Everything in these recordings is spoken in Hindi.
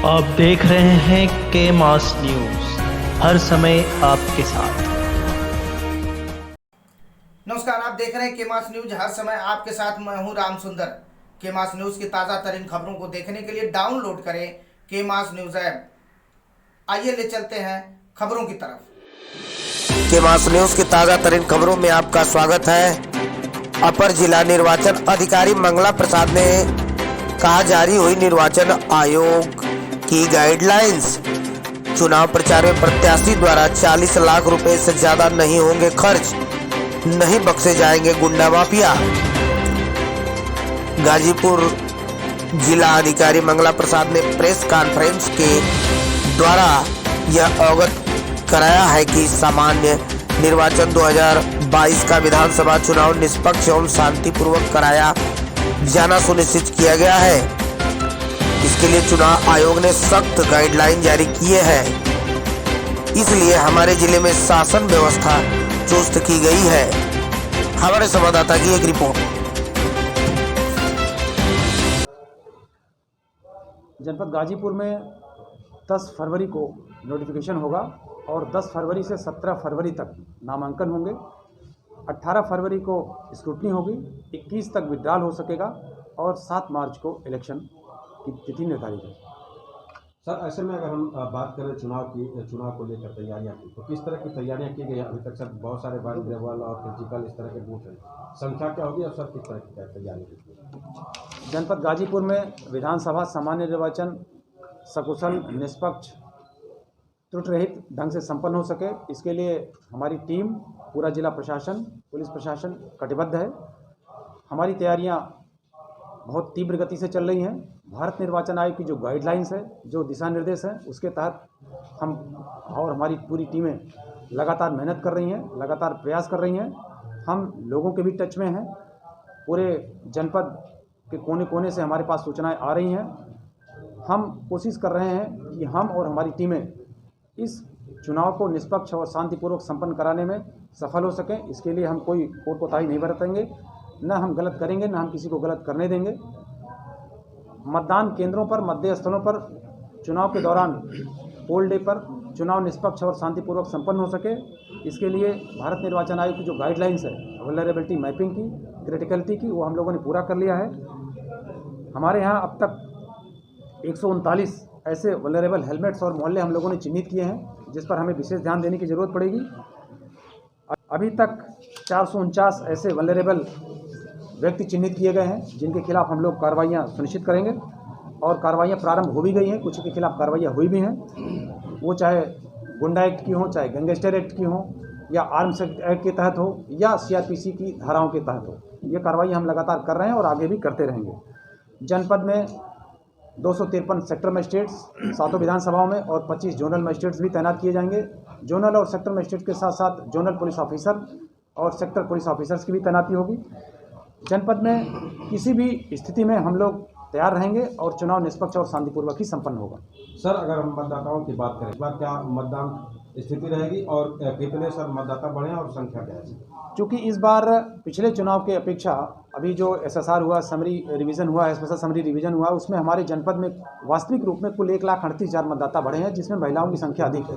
आप देख रहे हैं के मास न्यूज, हर समय आपके साथ। नमस्कार, आप देख रहे हैं के मास न्यूज, हर समय आपके साथ। मैं हूं राम सुंदर। के मास न्यूज की ताज़ा तरीन खबरों को देखने के लिए डाउनलोड करें के मास न्यूज ऐप। आइए ले चलते हैं खबरों की तरफ। के मास न्यूज की ताज़ा तरीन खबरों में आपका स्वागत है। अपर जिला निर्वाचन अधिकारी मंगला प्रसाद ने कहा, जारी हुई निर्वाचन आयोग की गाइडलाइंस, चुनाव प्रचार में प्रत्याशी द्वारा 40 लाख रुपए से ज्यादा नहीं होंगे खर्च, नहीं बख्शे जाएंगे गुंडा माफिया। गाजीपुर जिला अधिकारी मंगला प्रसाद ने प्रेस कॉन्फ्रेंस के द्वारा यह अवगत कराया है कि सामान्य निर्वाचन 2022 का विधानसभा चुनाव निष्पक्ष एवं शांतिपूर्वक कराया जाना सुनिश्चित किया गया है। इसके लिए चुनाव आयोग ने सख्त गाइडलाइन जारी किए हैं। इसलिए हमारे जिले में शासन व्यवस्था चुस्त की गई है। हमारे संवाददाता की एक रिपोर्ट। जनपद गाजीपुर में 10 फरवरी को नोटिफिकेशन होगा और 10 फरवरी से 17 फरवरी तक नामांकन होंगे। 18 फरवरी को स्क्रूटनी होगी, 21 तक विड्रॉल हो सकेगा और 7 मार्च को इलेक्शन की तिथि निर्धारित है। सर, ऐसे में अगर हम बात करें चुनाव को लेकर तैयारियां की, तो किस तरह की तैयारियां की गई? अभी तक सर बहुत सारे वार्ड लेवल और फिजिकल इस तरह के बूथ हैं, संख्या क्या होगी और सर किस तरह की तैयारी की? जनपद गाजीपुर में विधानसभा सामान्य निर्वाचन सकुशल, निष्पक्ष, त्रुटि रहित ढंग से संपन्न हो सके, इसके लिए हमारी टीम, पूरा जिला प्रशासन, पुलिस प्रशासन कटिबद्ध है। हमारी तैयारियां बहुत तीव्र गति से चल रही हैं। भारत निर्वाचन आयोग की जो गाइडलाइंस है, जो दिशा निर्देश हैं, उसके तहत हम और हमारी पूरी टीमें लगातार मेहनत कर रही हैं, लगातार प्रयास कर रही हैं। हम लोगों के भी टच में हैं। पूरे जनपद के कोने कोने से हमारे पास सूचनाएं आ रही हैं। हम कोशिश कर रहे हैं कि हम और हमारी टीमें इस चुनाव को निष्पक्ष और शांतिपूर्वक संपन्न कराने में सफल हो सकें। इसके लिए हम कोई कोताही नहीं बरतेंगे, न हम गलत करेंगे, न हम किसी को गलत करने देंगे। मतदान केंद्रों पर, मतदेय स्थलों पर चुनाव के दौरान पोल डे पर चुनाव निष्पक्ष और शांतिपूर्वक संपन्न हो सके, इसके लिए भारत निर्वाचन आयोग की जो गाइडलाइंस है वल्नरेबिलिटी मैपिंग की, क्रिटिकलिटी की, वो हम लोगों ने पूरा कर लिया है। हमारे यहाँ अब तक 139 ऐसे वल्नरेबल हेलमेट्स और मोहल्ले हम लोगों ने चिन्हित किए हैं, जिस पर हमें विशेष ध्यान देने की ज़रूरत पड़ेगी। अभी तक 449 ऐसे वल्नरेबल व्यक्ति चिन्हित किए गए हैं, जिनके खिलाफ हम लोग कार्रवाइयाँ सुनिश्चित करेंगे और कार्रवाइयाँ प्रारंभ हो भी गई हैं। कुछ के खिलाफ कार्रवाइयाँ हुई भी हैं, वो चाहे गुंडा एक्ट की हो, चाहे गैंगस्टर एक्ट की हो, या आर्म्स एक्ट के तहत हो, या CRPC की धाराओं के तहत हो। ये कार्रवाई हम लगातार कर रहे हैं और आगे भी करते रहेंगे। जनपद में 253 सेक्टर मजिस्ट्रेट्स 7 विधानसभाओं में और 25 जोनल मजिस्ट्रेट्स भी तैनात किए जाएंगे। जोनल और सेक्टर मजिस्ट्रेट के साथ साथ जोनल पुलिस ऑफिसर और सेक्टर पुलिस ऑफिसर्स की भी तैनाती होगी। जनपद में किसी भी स्थिति में हम लोग तैयार रहेंगे और चुनाव निष्पक्ष और शांतिपूर्वक ही संपन्न होगा। सर, अगर हम मतदाताओं की बात करें, इस बार क्या मतदान स्थिति रहेगी और कितने सर मतदाता बढ़े और संख्या क्या है? चूँकि इस बार पिछले चुनाव के अपेक्षा अभी जो SSR हुआ, समरी रिवीजन हुआ, स्पेशल समरी रिवीजन हुआ, उसमें हमारे जनपद में वास्तविक रूप में कुल 1,38,000 मतदाता बढ़े हैं, जिसमें महिलाओं की संख्या अधिक है।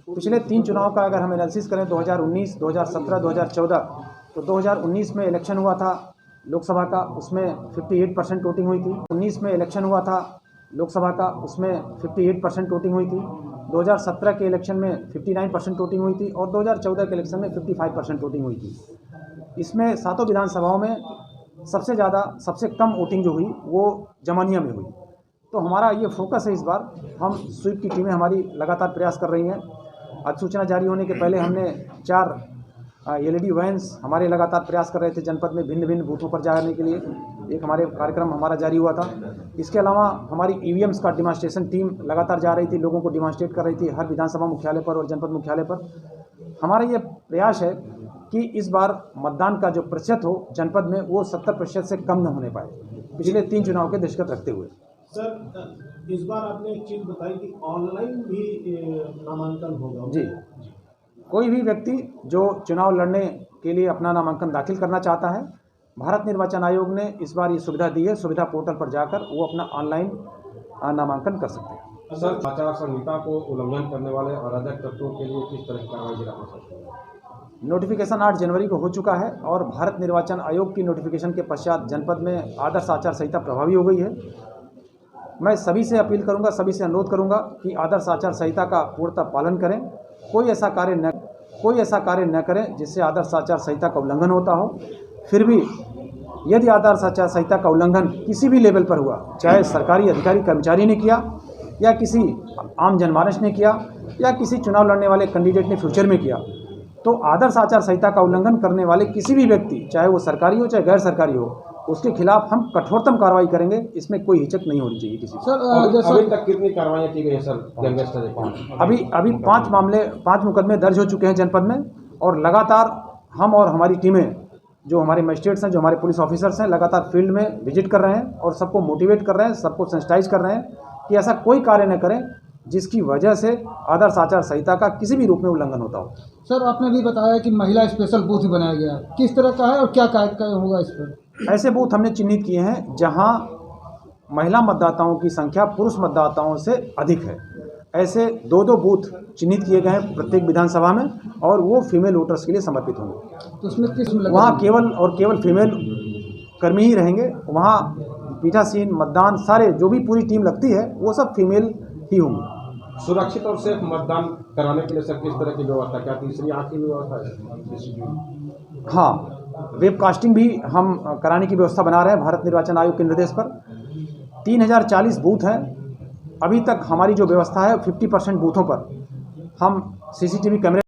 पिछले 3 चुनाव का अगर हम एनालिसिस करें 2019, 2017, 2014, तो 2019 में इलेक्शन हुआ था लोकसभा का, उसमें 58% वोटिंग हुई थी। 19 में इलेक्शन हुआ था लोकसभा का, उसमें 58% वोटिंग हुई थी। 2017 के इलेक्शन में 59% वोटिंग हुई थी और 2014 के इलेक्शन में 55% वोटिंग हुई थी। इसमें 7 विधानसभाओं में सबसे ज़्यादा, सबसे कम वोटिंग जो हुई वो जमानिया में हुई। तो हमारा ये फोकस है इस बार। हम स्वीप की टीमें हमारी लगातार प्रयास कर रही हैं। अधिसूचना जारी होने के पहले हमने 4 LED वैन्स हमारे लगातार प्रयास कर रहे थे जनपद में भिन्न भिन्न बूथों पर जाने के लिए। एक हमारे कार्यक्रम हमारा जारी हुआ था। इसके अलावा हमारी EVMs का डिमॉन्स्ट्रेशन टीम लगातार जा रही थी, लोगों को डिमॉन्स्ट्रेट कर रही थी हर विधानसभा मुख्यालय पर और जनपद मुख्यालय पर। हमारा ये प्रयास है कि इस बार मतदान का जो प्रतिशत हो जनपद में, वो 70% से कम न होने पाए, पिछले 3 चुनाव के दृष्टिगत रखते हुए। सर, इस बार आपने एक चीज़ बताई कि ऑनलाइन भी नामांकन होगा। जी, कोई भी व्यक्ति जो चुनाव लड़ने के लिए अपना नामांकन दाखिल करना चाहता है, भारत निर्वाचन आयोग ने इस बार ये सुविधा दी है। सुविधा पोर्टल पर जाकर वो अपना ऑनलाइन नामांकन कर सकते हैं। सर, आचार संहिता को उल्लंघन करने वाले अराजक तत्वों के लिए किस तरह की कार्रवाई जिला प्रशासन करेगा? नोटिफिकेशन 8 जनवरी को हो चुका है और भारत निर्वाचन आयोग की नोटिफिकेशन के पश्चात जनपद में आदर्श आचार संहिता प्रभावी हो गई है। मैं सभी से अपील करूंगा, सभी से अनुरोध करूंगा कि आदर्श आचार संहिता का पूर्णतः पालन करें। कोई ऐसा कार्य न करें जिससे आदर्श आचार संहिता का उल्लंघन होता हो। फिर भी यदि आदर्श आचार संहिता का उल्लंघन किसी भी लेवल पर हुआ, चाहे सरकारी अधिकारी कर्मचारी ने किया या किसी आम जनमानस ने किया या किसी चुनाव लड़ने वाले कैंडिडेट ने फ्यूचर में किया, तो आदर्श आचार संहिता का उल्लंघन करने वाले किसी भी व्यक्ति, चाहे वो सरकारी हो चाहे गैर सरकारी हो, उसके खिलाफ हम कठोरतम कार्रवाई करेंगे। इसमें कोई हिचक नहीं होनी चाहिए किसी को। अभी तक कितनी कार्रवाइयाँ की गई है सर गैंगस्टर? अभी 5 मुकदमे दर्ज हो चुके हैं जनपद में और लगातार हम और हमारी टीमें, जो हमारे मजिस्ट्रेट्स हैं, जो हमारे पुलिस ऑफिसर्स हैं, लगातार फील्ड में विजिट कर रहे हैं और सबको मोटिवेट कर रहे हैं, सबको सेंसिटाइज कर रहे हैं कि ऐसा कोई कार्य न करें जिसकी वजह से आदर्श आचार संहिता का किसी भी रूप में उल्लंघन होता हो। सर, आपने भी बताया कि महिला स्पेशल बूथ बनाया गया है, किस तरह का है और क्या कार्य होगा इस पर? ऐसे बूथ हमने चिन्हित किए हैं जहां महिला मतदाताओं की संख्या पुरुष मतदाताओं से अधिक है। ऐसे 2-2 बूथ चिन्हित किए गए हैं प्रत्येक विधानसभा में और वो फीमेल वोटर्स के लिए समर्पित होंगे। तो उसमें किस में वहाँ केवल फीमेल कर्मी ही रहेंगे। वहाँ पीठासीन, मतदान, सारे जो भी पूरी टीम लगती है वो सब फीमेल ही होंगे। सुरक्षित और सेफ मतदान कराने के लिए सर किस तरह की व्यवस्था, क्या तीसरी आंख की व्यवस्था है? हाँ, वेबकास्टिंग भी हम कराने की व्यवस्था बना रहे हैं भारत निर्वाचन आयोग के निर्देश पर। 3040 बूथ हैं। अभी तक हमारी जो व्यवस्था है 50% बूथों पर हम CCTV कैमरे